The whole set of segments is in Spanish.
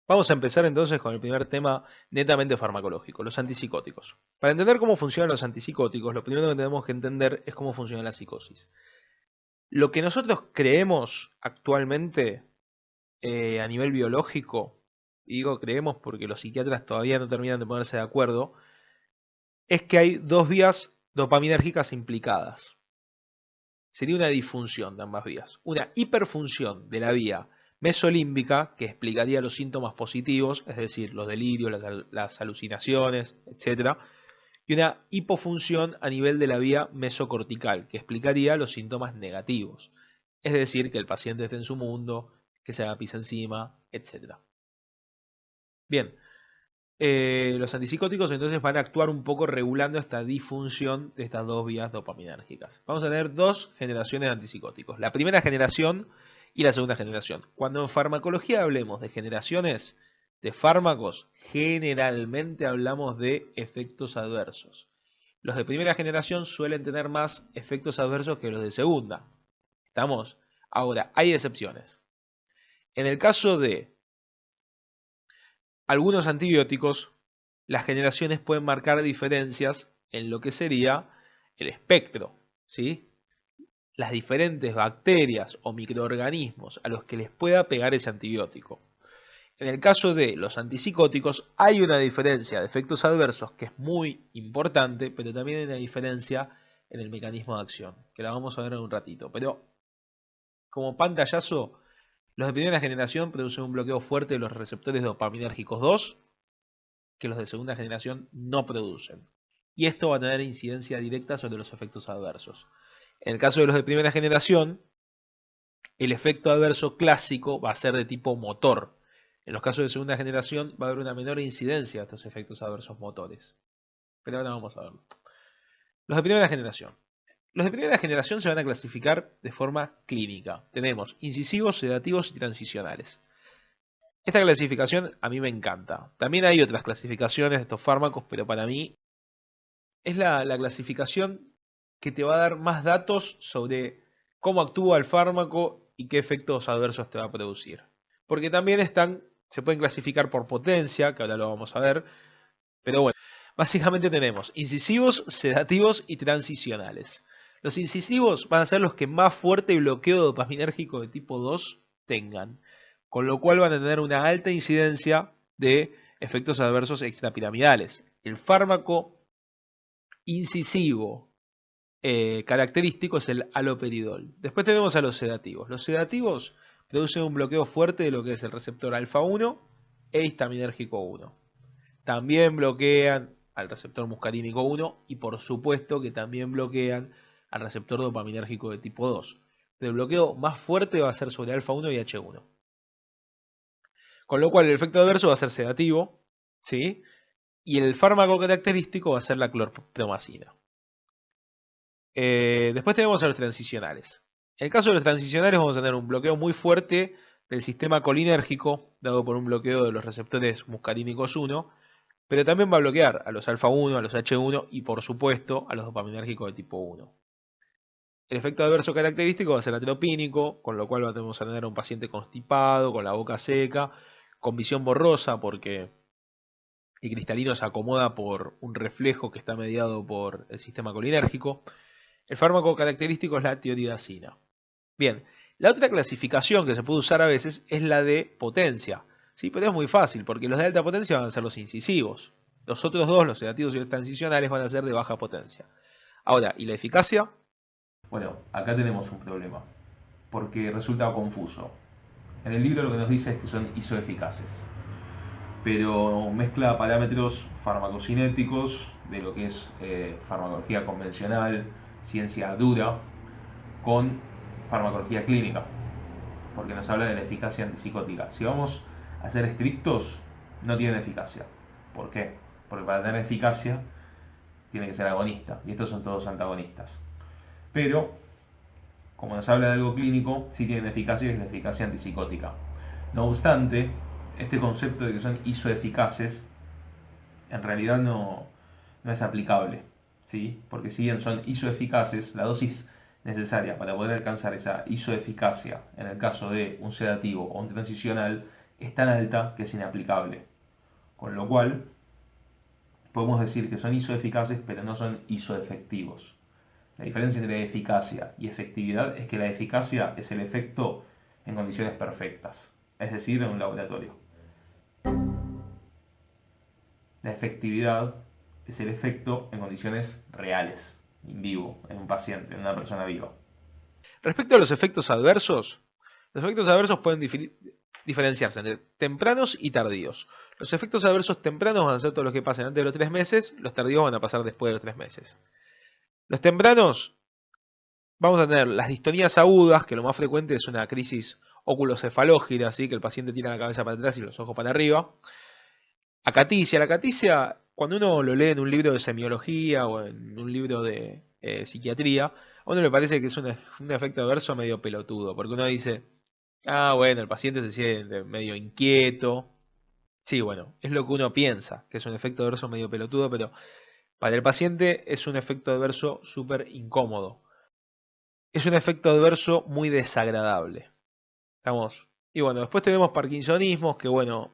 Vamos a empezar entonces con el primer tema netamente farmacológico, los antipsicóticos. Para entender cómo funcionan los antipsicóticos, lo primero que tenemos que entender es cómo funciona la psicosis. Lo que nosotros creemos actualmente a nivel biológico, y digo creemos porque los psiquiatras todavía no terminan de ponerse de acuerdo, es que hay dos vías dopaminérgicas implicadas. Sería una disfunción de ambas vías. Una hiperfunción de la vía mesolímbica, que explicaría los síntomas positivos, es decir, los delirios, las alucinaciones, etc. Y una hipofunción a nivel de la vía mesocortical, que explicaría los síntomas negativos. Es decir, que el paciente esté en su mundo, que se haga pis encima, etc. Bien, los antipsicóticos entonces van a actuar un poco regulando esta disfunción de estas dos vías dopaminérgicas. Vamos a tener dos generaciones de antipsicóticos, la primera generación y la segunda generación. Cuando en farmacología hablemos de generaciones de fármacos, generalmente hablamos de efectos adversos. Los de primera generación suelen tener más efectos adversos que los de segunda. ¿Estamos? Ahora, hay excepciones. En el caso de algunos antibióticos, las generaciones pueden marcar diferencias en lo que sería el espectro, ¿sí? Las diferentes bacterias o microorganismos a los que les pueda pegar ese antibiótico. En el caso de los antipsicóticos hay una diferencia de efectos adversos que es muy importante, pero también hay una diferencia en el mecanismo de acción, que la vamos a ver en un ratito. Pero como pantallazo, los de primera generación producen un bloqueo fuerte de los receptores dopaminérgicos 2 que los de segunda generación no producen. Y esto va a tener incidencia directa sobre los efectos adversos. En el caso de los de primera generación, el efecto adverso clásico va a ser de tipo motor. En los casos de segunda generación va a haber una menor incidencia de estos efectos adversos motores. Pero ahora vamos a verlo. Los de primera generación. Los de primera generación se van a clasificar de forma clínica. Tenemos incisivos, sedativos y transicionales. Esta clasificación a mí me encanta. También hay otras clasificaciones de estos fármacos, pero para mí es la clasificación que te va a dar más datos sobre cómo actúa el fármaco y qué efectos adversos te va a producir. Porque también se pueden clasificar por potencia, que ahora lo vamos a ver, pero bueno, básicamente tenemos incisivos, sedativos y transicionales. Los incisivos van a ser los que más fuerte bloqueo dopaminérgico de tipo 2 tengan, con lo cual van a tener una alta incidencia de efectos adversos extrapiramidales. El fármaco incisivo característico es el haloperidol. Después tenemos a los sedativos. Los sedativos producen un bloqueo fuerte de lo que es el receptor alfa 1 e histaminérgico 1. También bloquean al receptor muscarínico 1 y por supuesto que también bloquean al receptor dopaminérgico de tipo 2. El bloqueo más fuerte va a ser sobre alfa 1 y H1. Con lo cual el efecto adverso va a ser sedativo, ¿sí? Y el fármaco característico va a ser la clorpromacina. Después tenemos a los transicionales. En el caso de los transicionales vamos a tener un bloqueo muy fuerte del sistema colinérgico, dado por un bloqueo de los receptores muscarínicos 1, pero también va a bloquear a los alfa 1, a los H1 y por supuesto a los dopaminérgicos de tipo 1. El efecto adverso característico va a ser atropínico, con lo cual vamos a tener a un paciente constipado, con la boca seca, con visión borrosa porque el cristalino se acomoda por un reflejo que está mediado por el sistema colinérgico. El fármaco característico es la tioridazina. Bien, la otra clasificación que se puede usar a veces es la de potencia. Sí, pero es muy fácil, porque los de alta potencia van a ser los incisivos. Los otros dos, los sedativos y los transicionales, van a ser de baja potencia. Ahora, ¿y la eficacia? Bueno, acá tenemos un problema, porque resulta confuso. En el libro lo que nos dice es que son isoeficaces, pero mezcla parámetros farmacocinéticos de lo que es farmacología convencional, ciencia dura, con farmacología clínica, porque nos habla de la eficacia antipsicótica. Si vamos a ser estrictos, no tienen eficacia. ¿Por qué? Porque para tener eficacia tiene que ser agonista, y estos son todos antagonistas. Pero, como nos habla de algo clínico, sí tienen eficacia, y es la eficacia antipsicótica. No obstante, este concepto de que son isoeficaces en realidad no es aplicable, ¿sí? Porque si bien son isoeficaces, la dosis necesaria para poder alcanzar esa isoeficacia en el caso de un sedativo o un transicional es tan alta que es inaplicable. Con lo cual, podemos decir que son isoeficaces, pero no son isoefectivos. La diferencia entre eficacia y efectividad es que la eficacia es el efecto en condiciones perfectas, es decir, en un laboratorio. La efectividad es el efecto en condiciones reales, in vivo, en un paciente, en una persona viva. Respecto a los efectos adversos pueden diferenciarse entre tempranos y tardíos. Los efectos adversos tempranos van a ser todos los que pasen antes de los 3 meses, los tardíos van a pasar después de los 3 meses. Los tempranos, vamos a tener las distonías agudas, que lo más frecuente es una crisis oculocefalógira, ¿sí? Que el paciente tira la cabeza para atrás y los ojos para arriba. Acaticia. La acaticia, cuando uno lo lee en un libro de semiología o en un libro de psiquiatría, a uno le parece que es un efecto adverso medio pelotudo, porque uno dice, ah, bueno, el paciente se siente medio inquieto. Sí, bueno, es lo que uno piensa, que es un efecto adverso medio pelotudo, pero para el paciente es un efecto adverso súper incómodo. Es un efecto adverso muy desagradable. ¿Estamos? Y bueno, después tenemos parkinsonismos, que bueno,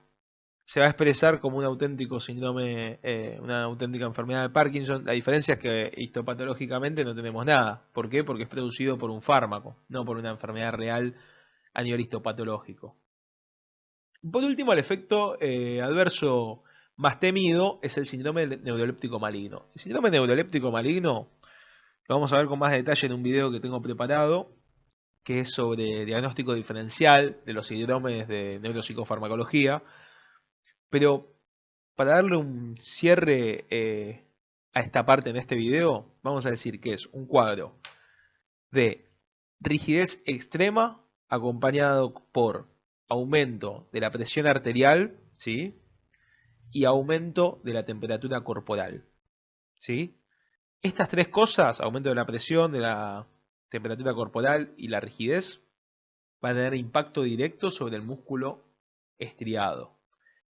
se va a expresar como un auténtico síndrome, una auténtica enfermedad de Parkinson. La diferencia es que histopatológicamente no tenemos nada. ¿Por qué? Porque es producido por un fármaco, no por una enfermedad real a nivel histopatológico. Por último, el efecto adverso más temido es el síndrome neuroléptico maligno. El síndrome neuroléptico maligno lo vamos a ver con más detalle en un video que tengo preparado, que es sobre diagnóstico diferencial de los síndromes de neuropsicofarmacología. Pero para darle un cierre a esta parte en este video, vamos a decir que es un cuadro de rigidez extrema acompañado por aumento de la presión arterial, ¿sí? Y aumento de la temperatura corporal, ¿sí? Estas tres cosas, aumento de la presión, de la temperatura corporal y la rigidez, van a tener impacto directo sobre el músculo estriado.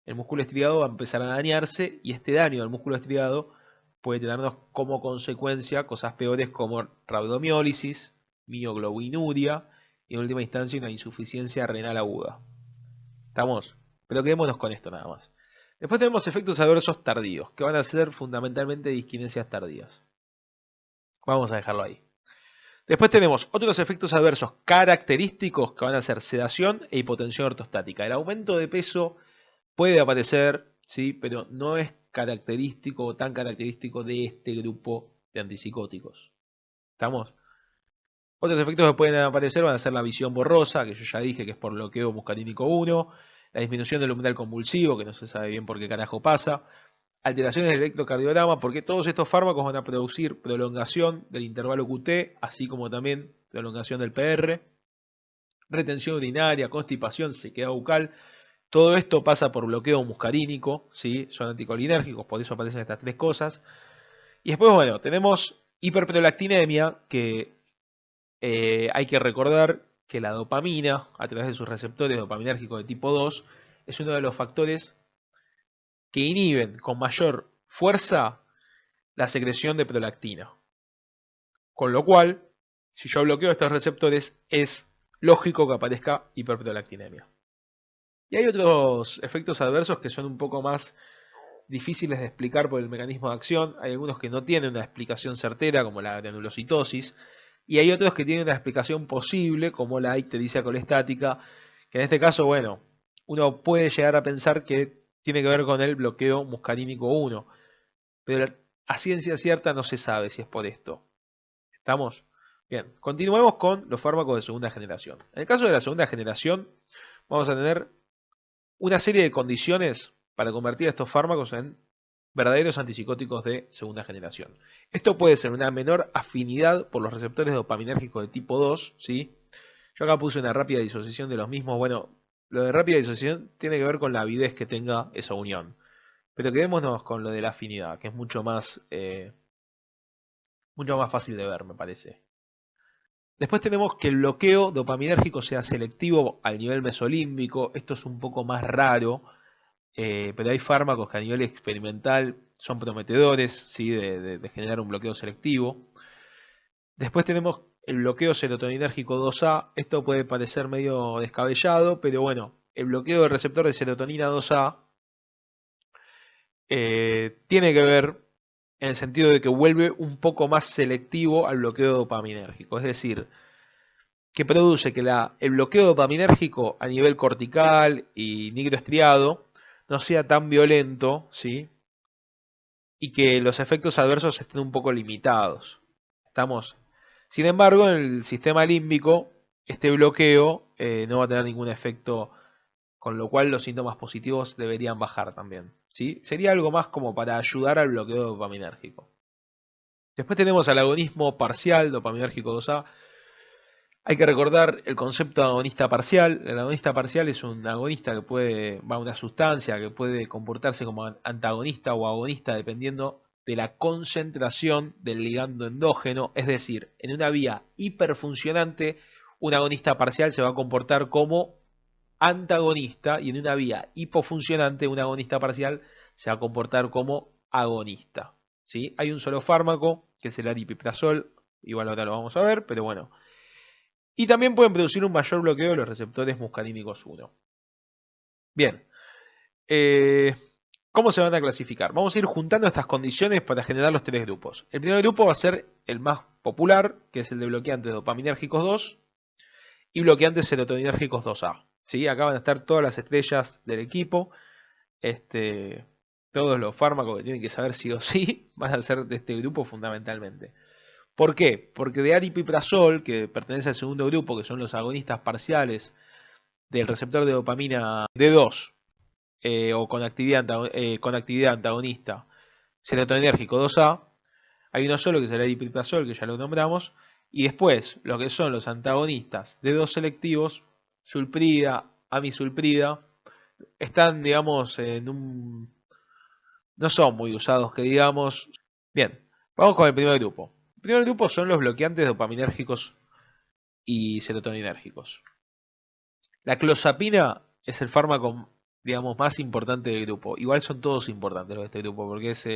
El músculo estriado va a empezar a dañarse y este daño al músculo estriado puede tenernos como consecuencia cosas peores como rhabdomiólisis, mioglobinuria y en última instancia una insuficiencia renal aguda. ¿Estamos? Pero quedémonos con esto nada más. Después tenemos efectos adversos tardíos, que van a ser fundamentalmente disquinesias tardías. Vamos a dejarlo ahí. Después tenemos otros efectos adversos característicos que van a ser sedación e hipotensión ortostática. El aumento de peso puede aparecer, ¿sí? Pero no es característico o tan característico de este grupo de antipsicóticos. ¿Estamos? Otros efectos que pueden aparecer van a ser la visión borrosa, que yo ya dije que es por bloqueo muscarínico 1, la disminución del umbral convulsivo, que no se sabe bien por qué carajo pasa, alteraciones del electrocardiograma, porque todos estos fármacos van a producir prolongación del intervalo QT, así como también prolongación del PR, retención urinaria, constipación, sequedad bucal. Todo esto pasa por bloqueo muscarínico, ¿sí? Son anticolinérgicos, por eso aparecen estas tres cosas. Y después, bueno, tenemos hiperprolactinemia, que hay que recordar que la dopamina, a través de sus receptores dopaminérgicos de tipo 2, es uno de los factores que inhiben con mayor fuerza la secreción de prolactina. Con lo cual, si yo bloqueo estos receptores, es lógico que aparezca hiperprolactinemia. Y hay otros efectos adversos que son un poco más difíciles de explicar por el mecanismo de acción. Hay algunos que no tienen una explicación certera, como la granulocitosis, y hay otros que tienen una explicación posible, como la ictericia colestática, que en este caso, bueno, uno puede llegar a pensar que tiene que ver con el bloqueo muscarínico 1, pero a ciencia cierta no se sabe si es por esto. ¿Estamos? Bien, continuemos con los fármacos de segunda generación. En el caso de la segunda generación, vamos a tener una serie de condiciones para convertir estos fármacos en verdaderos antipsicóticos de segunda generación. Esto puede ser una menor afinidad por los receptores dopaminérgicos de tipo 2, ¿sí? Yo acá puse una rápida disociación de los mismos. Bueno, lo de rápida disociación tiene que ver con la avidez que tenga esa unión. Pero quedémonos con lo de la afinidad, que es mucho más fácil de ver, me parece. Después tenemos que el bloqueo dopaminérgico sea selectivo al nivel mesolímbico. Esto es un poco más raro, pero hay fármacos que a nivel experimental son prometedores, ¿sí? de generar un bloqueo selectivo. Después tenemos el bloqueo serotoninérgico 2A. Esto puede parecer medio descabellado, pero bueno, el bloqueo del receptor de serotonina 2A tiene que ver en el sentido de que vuelve un poco más selectivo al bloqueo dopaminérgico. Es decir, que produce que el bloqueo dopaminérgico a nivel cortical y nigroestriado no sea tan violento, ¿sí? Y que los efectos adversos estén un poco limitados. ¿Estamos? Sin embargo, en el sistema límbico, este bloqueo no va a tener ningún efecto, con lo cual los síntomas positivos deberían bajar también, ¿sí? Sería algo más como para ayudar al bloqueo dopaminérgico. Después tenemos al agonismo parcial dopaminérgico 2A. Hay que recordar el concepto de agonista parcial. El agonista parcial es un agonista que una sustancia que puede comportarse como antagonista o agonista dependiendo de la concentración del ligando endógeno. Es decir, en una vía hiperfuncionante, un agonista parcial se va a comportar como antagonista y en una vía hipofuncionante, un agonista parcial se va a comportar como agonista. ¿Sí? Hay un solo fármaco, que es el aripiprazol. Igual ahora lo vamos a ver, pero bueno. Y también pueden producir un mayor bloqueo de los receptores muscarínicos 1. Bien, ¿cómo se van a clasificar? Vamos a ir juntando estas condiciones para generar los tres grupos. El primer grupo va a ser el más popular, que es el de bloqueantes dopaminérgicos 2 y bloqueantes serotoninérgicos 2A. ¿Sí? Acá van a estar todas las estrellas del equipo. Todos los fármacos que tienen que saber sí o sí van a ser de este grupo fundamentalmente. ¿Por qué? Porque de aripiprazol, que pertenece al segundo grupo, que son los agonistas parciales del receptor de dopamina D2, o con actividad antagonista serotoninérgico 2A, hay uno solo que es el aripiprazol, que ya lo nombramos, y después lo que son los antagonistas D2 selectivos, sulprida, amisulprida, están, digamos, no son muy usados, que digamos. Bien, vamos con el primer grupo. El primer grupo son los bloqueantes dopaminérgicos y serotoninérgicos. La clozapina es el fármaco, digamos, más importante del grupo. Igual son todos importantes los de este grupo, porque es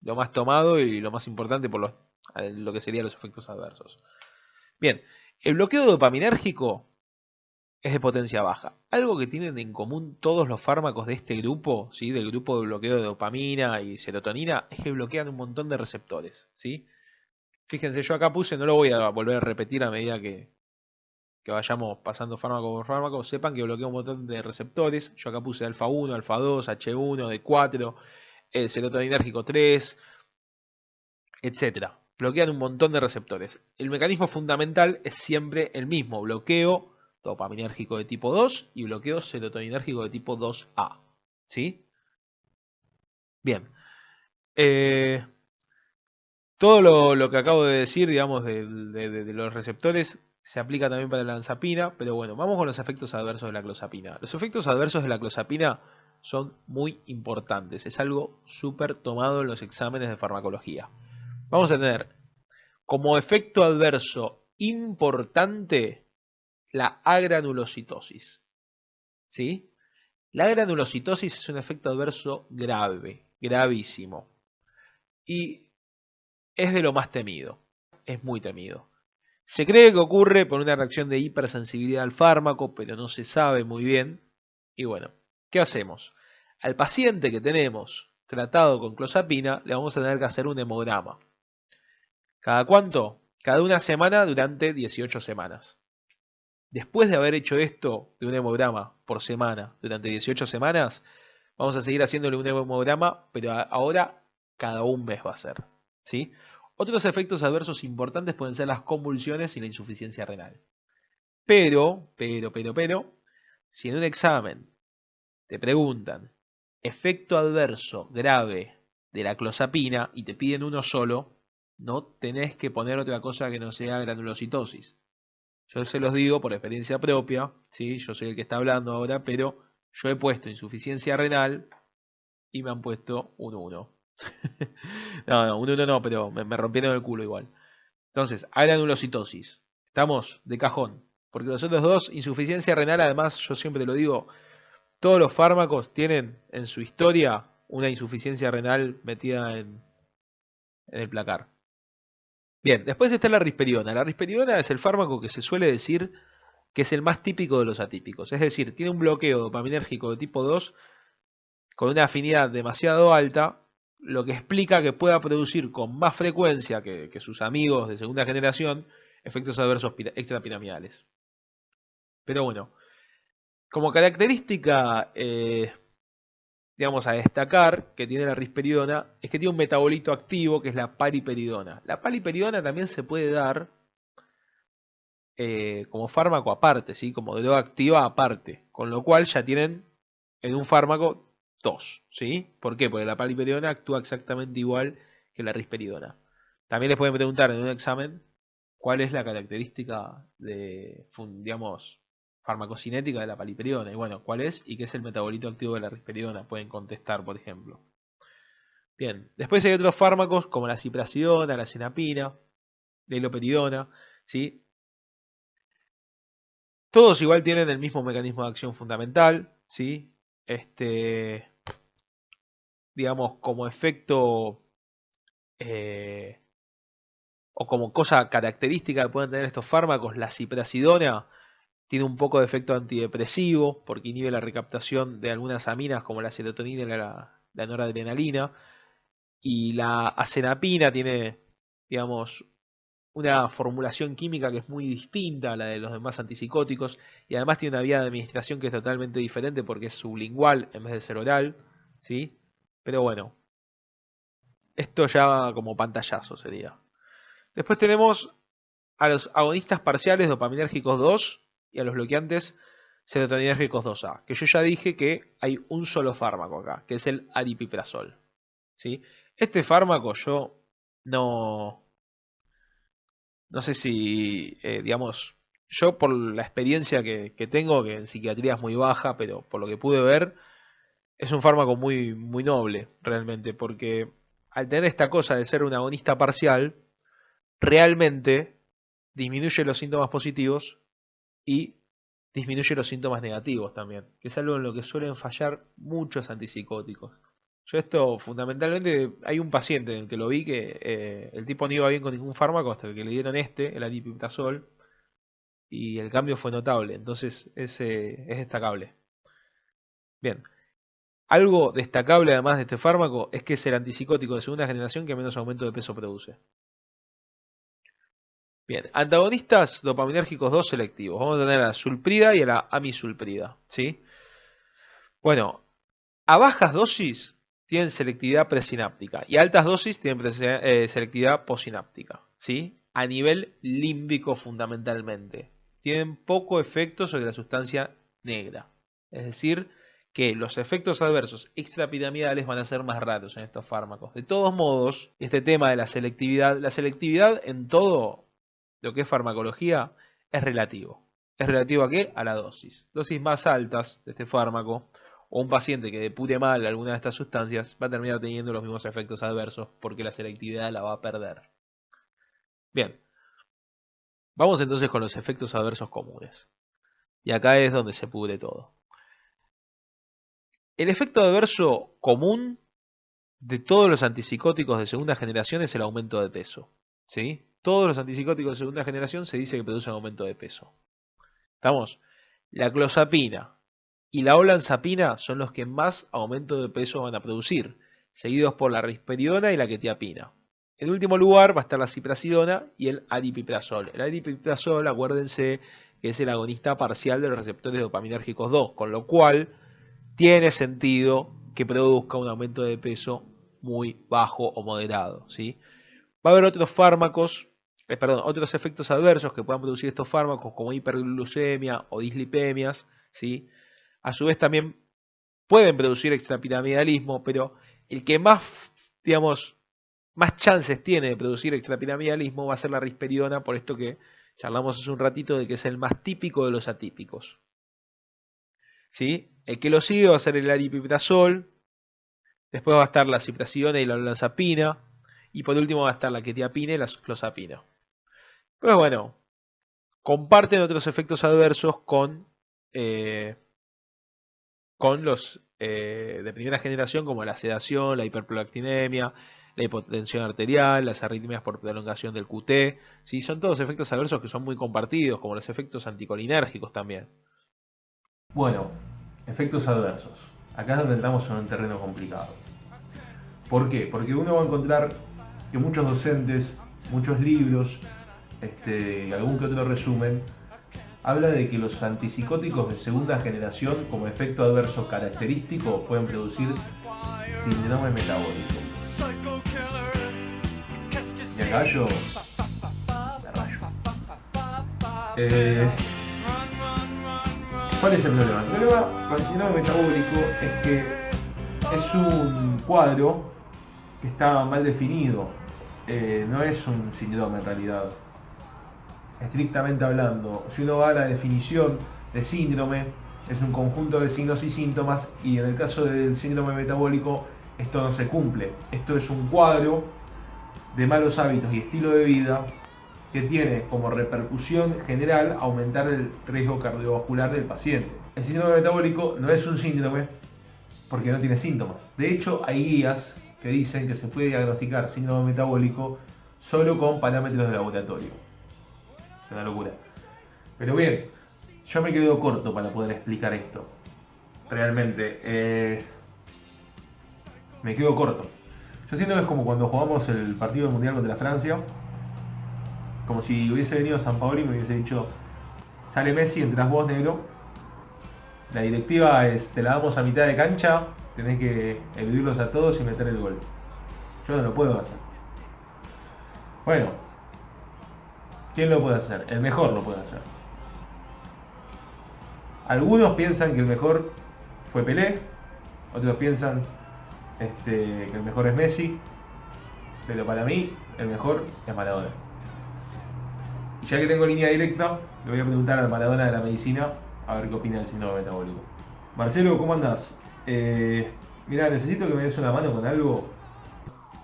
lo más tomado y lo más importante por lo que serían los efectos adversos. Bien, el bloqueo dopaminérgico es de potencia baja. Algo que tienen en común todos los fármacos de este grupo, ¿sí? Del grupo de bloqueo de dopamina y serotonina, es que bloquean un montón de receptores, ¿sí? Fíjense, yo acá puse, no lo voy a volver a repetir a medida que vayamos pasando fármaco por fármaco, sepan que bloquea un montón de receptores. Yo acá puse alfa 1, alfa 2, H1, D4, serotoninérgico 3, etcétera. Bloquean un montón de receptores. El mecanismo fundamental es siempre el mismo: bloqueo dopaminérgico de tipo 2 y bloqueo serotoninérgico de tipo 2A. ¿Sí? Bien. Todo lo que acabo de decir, digamos, de los receptores, se aplica también para la lanzapina, pero bueno, vamos con los efectos adversos de la clozapina. Los efectos adversos de la clozapina son muy importantes, es algo súper tomado en los exámenes de farmacología. Vamos a tener como efecto adverso importante la agranulocitosis. ¿Sí? La agranulocitosis es un efecto adverso grave, gravísimo. Y es de lo más temido, es muy temido. Se cree que ocurre por una reacción de hipersensibilidad al fármaco, pero no se sabe muy bien. Y bueno, ¿qué hacemos? Al paciente que tenemos tratado con clozapina le vamos a tener que hacer un hemograma. ¿Cada cuánto? Cada una semana durante 18 semanas. Después de haber hecho esto de un hemograma por semana durante 18 semanas, vamos a seguir haciéndole un hemograma, pero ahora cada un mes va a ser. ¿Sí? Otros efectos adversos importantes pueden ser las convulsiones y la insuficiencia renal. Pero, si en un examen te preguntan efecto adverso grave de la clozapina y te piden uno solo, no tenés que poner otra cosa que no sea granulocitosis. Yo se los digo por experiencia propia, ¿sí? Yo soy el que está hablando ahora, pero yo he puesto insuficiencia renal y me han puesto un 1. No, un 1 no, pero me rompieron el culo igual. Entonces, granulocitosis. Estamos de cajón. Porque los otros dos, insuficiencia renal, además, yo siempre lo digo, todos los fármacos tienen en su historia una insuficiencia renal metida en el placar. Bien, después está la risperidona. La risperidona es el fármaco que se suele decir que es el más típico de los atípicos. Es decir, tiene un bloqueo dopaminérgico de tipo 2 con una afinidad demasiado alta, lo que explica que pueda producir con más frecuencia que sus amigos de segunda generación efectos adversos extrapiramidales. Pero bueno, como característica, digamos, a destacar que tiene la risperidona es que tiene un metabolito activo que es la paliperidona. La paliperidona también se puede dar como fármaco aparte, ¿sí? Como droga activa aparte, con lo cual ya tienen en un fármaco dos, ¿sí? ¿Por qué? Porque la paliperidona actúa exactamente igual que la risperidona. También les pueden preguntar en un examen cuál es la característica de, digamos, farmacocinética de la paliperidona. Y bueno, cuál es y qué es el metabolito activo de la risperidona. Pueden contestar, por ejemplo. Bien, después hay otros fármacos como la ciprasidona, la cenapina, la iloperidona, ¿sí? Todos igual tienen el mismo mecanismo de acción fundamental, ¿sí? Digamos, como efecto eh, o como cosa característica que pueden tener estos fármacos, la ciprasidona tiene un poco de efecto antidepresivo porque inhibe la recaptación de algunas aminas como la serotonina y la noradrenalina. Y la acenapina tiene, digamos, una formulación química que es muy distinta a la de los demás antipsicóticos y además tiene una vía de administración que es totalmente diferente porque es sublingual en vez de ser oral, ¿sí? Pero bueno, esto ya como pantallazo sería. Después tenemos a los agonistas parciales dopaminérgicos 2 y a los bloqueantes serotoninérgicos 2A, que yo ya dije que hay un solo fármaco acá, que es el aripiprazol, ¿sí? Este fármaco yo no, no sé si, digamos, yo por la experiencia que tengo, que en psiquiatría es muy baja, pero por lo que pude ver, es un fármaco muy, muy noble, realmente, porque al tener esta cosa de ser un agonista parcial, realmente disminuye los síntomas positivos y disminuye los síntomas negativos también, que es algo en lo que suelen fallar muchos antipsicóticos. Yo esto fundamentalmente, hay un paciente en el que lo vi que el tipo no iba bien con ningún fármaco hasta que le dieron el aripiprazol, y el cambio fue notable, entonces es destacable. Bien, algo destacable además de este fármaco es que es el antipsicótico de segunda generación que menos aumento de peso produce. Bien, antagonistas dopaminérgicos 2 selectivos. Vamos a tener a la sulprida y a la amisulprida, ¿sí? Bueno, a bajas dosis tienen selectividad presináptica y a altas dosis tienen selectividad posináptica, ¿sí? A nivel límbico fundamentalmente. Tienen poco efecto sobre la sustancia negra. Es decir, que los efectos adversos extrapiramidales van a ser más raros en estos fármacos. De todos modos, este tema de la selectividad en todo lo que es farmacología es relativo. ¿Es relativo a qué? A la dosis. Dosis más altas de este fármaco o un paciente que depure mal alguna de estas sustancias va a terminar teniendo los mismos efectos adversos porque la selectividad la va a perder. Bien, vamos entonces con los efectos adversos comunes. Y acá es donde se pudre todo. El efecto adverso común de todos los antipsicóticos de segunda generación es el aumento de peso. ¿Sí? Todos los antipsicóticos de segunda generación se dice que producen aumento de peso. ¿Estamos? La clozapina y la olanzapina son los que más aumento de peso van a producir, seguidos por la risperidona y la quetiapina. En último lugar va a estar la ciprasidona y el aripiprazol. El aripiprazol, acuérdense que es el agonista parcial de los receptores dopaminérgicos 2, con lo cual tiene sentido que produzca un aumento de peso muy bajo o moderado, ¿sí? Va a haber otros fármacos, otros efectos adversos que puedan producir estos fármacos, como hiperglucemia o dislipemias, ¿sí? A su vez también pueden producir extrapiramidalismo, pero el que más, digamos, más chances tiene de producir extrapiramidalismo va a ser la risperidona, por esto que charlamos hace un ratito de que es el más típico de los atípicos, ¿sí? El que lo sigue va a ser el aripiprazol, después va a estar la ciprasidona y la olanzapina, y por último va a estar la quetiapina y la clozapina. Pero bueno, comparten otros efectos adversos con los de primera generación, como la sedación, la hiperprolactinemia, la hipotensión arterial, las arritmias por prolongación del QT, ¿sí? Son todos efectos adversos que son muy compartidos, como los efectos anticolinérgicos también. Bueno, efectos adversos. Acá es donde entramos en un terreno complicado. ¿Por qué? Porque uno va a encontrar que muchos docentes, muchos libros, y algún que otro resumen, habla de que los antipsicóticos de segunda generación como efecto adverso característico pueden producir síndrome metabólico. Y acá yo me rayo. ¿Cuál es el problema? El problema con el síndrome metabólico es que es un cuadro que está mal definido. No es un síndrome en realidad. Estrictamente hablando, si uno va a la definición de síndrome, es un conjunto de signos y síntomas, y en el caso del síndrome metabólico esto no se cumple. Esto es un cuadro de malos hábitos y estilo de vida que tiene como repercusión general aumentar el riesgo cardiovascular del paciente. El síndrome metabólico no es un síndrome porque no tiene síntomas. De hecho, hay guías que dicen que se puede diagnosticar síndrome metabólico solo con parámetros de laboratorio. Es una locura. Pero bien, yo me quedo corto para poder explicar esto. Realmente, me quedo corto. Yo siento que es como cuando jugamos el partido del Mundial contra Francia, como si hubiese venido Sampaoli y me hubiese dicho, sale Messi, entras vos, negro. La directiva es, te la damos a mitad de cancha, tenés que eludirlos a todos y meter el gol. Yo no lo puedo hacer. Bueno, ¿quién lo puede hacer? El mejor lo puede hacer. Algunos piensan que el mejor fue Pelé, otros piensan que el mejor es Messi, pero para mí el mejor es Maradona. Y ya que tengo línea directa, le voy a preguntar al Maradona de la medicina a ver qué opina del síndrome metabólico. Marcelo, ¿cómo andás? Mira, necesito que me des una mano con algo.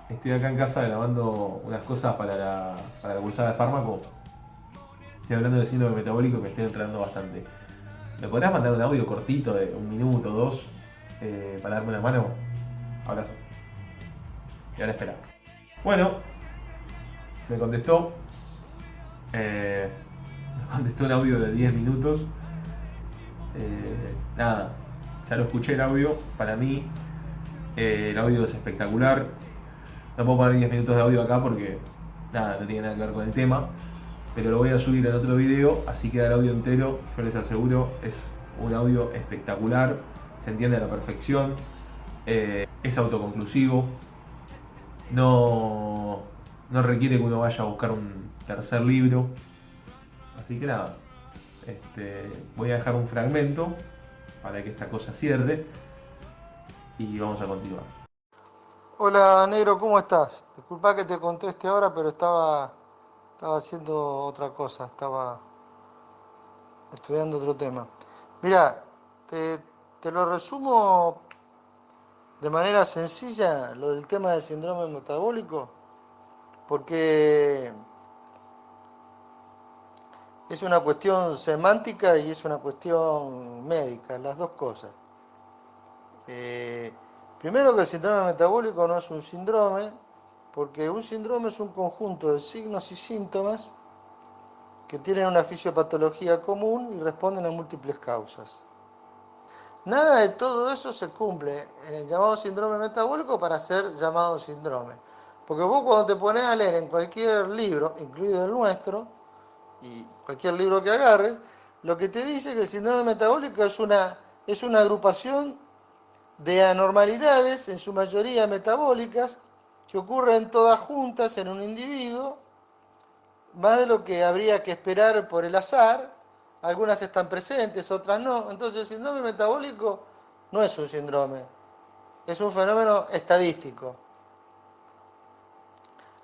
Estoy acá en casa grabando unas cosas para la cursada de fármaco. Estoy hablando del síndrome metabólico y me estoy entrando bastante. ¿Me podrás mandar un audio cortito de 1 minuto o 2 para darme una mano? Abrazo. Y ahora espera. Bueno, me contestó. Me contestó un audio de 10 minutos. Nada, ya lo escuché el audio. Para mí, el audio es espectacular. No puedo poner 10 minutos de audio acá porque nada, no tiene nada que ver con el tema. Pero lo voy a subir en otro video, así queda el audio entero. Yo les aseguro, es un audio espectacular. Se entiende a la perfección. Es autoconclusivo. No, no requiere que uno vaya a buscar un tercer libro. Así que nada, voy a dejar un fragmento para que esta cosa cierre y vamos a continuar. Hola negro, ¿cómo estás? Disculpa que te conteste ahora, pero estaba haciendo otra cosa, estaba estudiando otro tema. Mira, te, te lo resumo de manera sencilla lo del tema del síndrome metabólico, porque es una cuestión semántica y es una cuestión médica, las dos cosas. Eh, Primero que el síndrome metabólico no es un síndrome, porque un síndrome es un conjunto de signos y síntomas que tienen una fisiopatología común y responden a múltiples causas. Nada de todo eso se cumple en el llamado síndrome metabólico para ser llamado síndrome. Porque vos cuando te pones a leer en cualquier libro, incluido el nuestro, y cualquier libro que agarres, lo que te dice que el síndrome metabólico es una agrupación de anormalidades, en su mayoría metabólicas, que ocurren todas juntas en un individuo, más de lo que habría que esperar por el azar. Algunas están presentes, otras no. Entonces el síndrome metabólico no es un síndrome, es un fenómeno estadístico.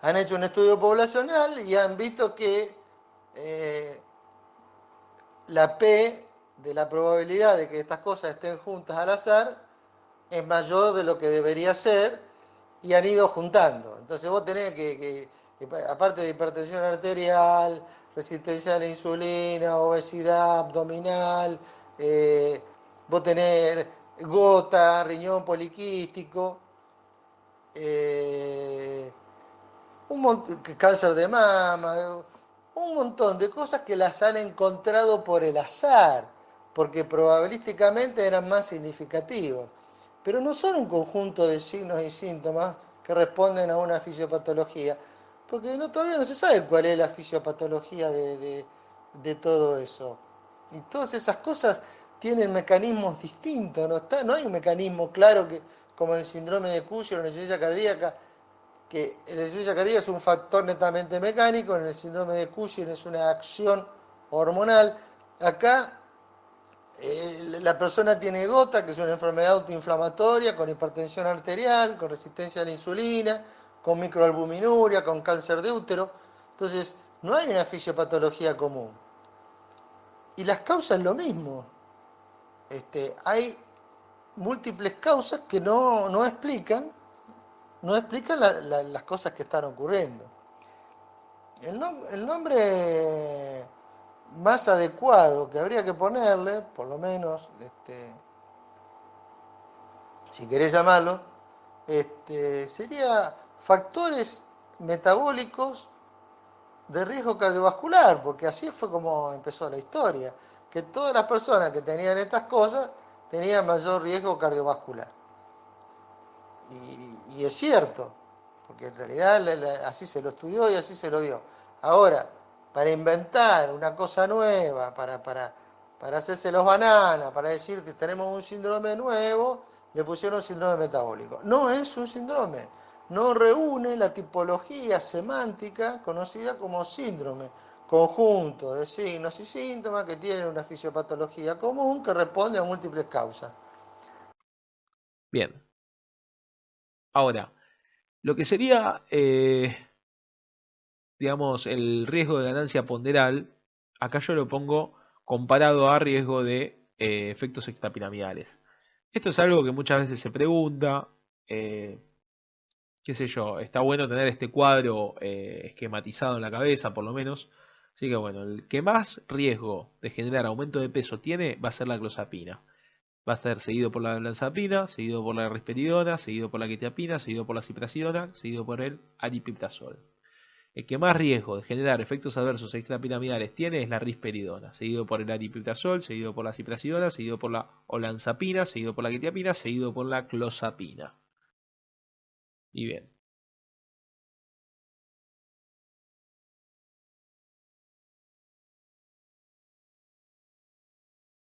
Han hecho un estudio poblacional y han visto que eh, la P de la probabilidad de que estas cosas estén juntas al azar es mayor de lo que debería ser, y han ido juntando. Entonces vos tenés aparte de hipertensión arterial, resistencia a la insulina, obesidad abdominal, vos tenés gota, riñón poliquístico, cáncer de mama, un montón de cosas que las han encontrado por el azar, porque probabilísticamente eran más significativos. Pero no son un conjunto de signos y síntomas que responden a una fisiopatología, porque todavía no se sabe cuál es la fisiopatología de todo eso. Y todas esas cosas tienen mecanismos distintos, no hay un mecanismo claro que, como el síndrome de Cushing o la insuficiencia cardíaca, que la insuficiencia cardíaca es un factor netamente mecánico, en el síndrome de Cushing es una acción hormonal. Acá la persona tiene gota, que es una enfermedad autoinflamatoria, con hipertensión arterial, con resistencia a la insulina, con microalbuminuria, con cáncer de útero. Entonces, no hay una fisiopatología común. Y las causas lo mismo. Hay múltiples causas que no explican las cosas que están ocurriendo. El nombre más adecuado que habría que ponerle, por lo menos, si querés llamarlo, sería factores metabólicos de riesgo cardiovascular, porque así fue como empezó la historia, que todas las personas que tenían estas cosas tenían mayor riesgo cardiovascular. Y es cierto, porque en realidad así se lo estudió y así se lo vio. Ahora, para inventar una cosa nueva, para hacerse los bananas, para decir que tenemos un síndrome nuevo, le pusieron síndrome metabólico. No es un síndrome, no reúne la tipología semántica conocida como síndrome, conjunto de signos y síntomas que tienen una fisiopatología común que responde a múltiples causas. Bien. Ahora, lo que sería, digamos, el riesgo de ganancia ponderal, acá yo lo pongo comparado a riesgo de efectos extrapiramidales. Esto es algo que muchas veces se pregunta, qué sé yo, está bueno tener este cuadro esquematizado en la cabeza, por lo menos. Así que bueno, el que más riesgo de generar aumento de peso tiene va a ser la clozapina. Va a ser seguido por la olanzapina, seguido por la risperidona, seguido por la quetiapina, seguido por la ciprasidona, seguido por el aripiprazol. El que más riesgo de generar efectos adversos extrapiramidales tiene es la risperidona, seguido por el aripiprazol, seguido por la ciprasidona, seguido por la olanzapina, seguido por la quetiapina, seguido por la clozapina. Y bien,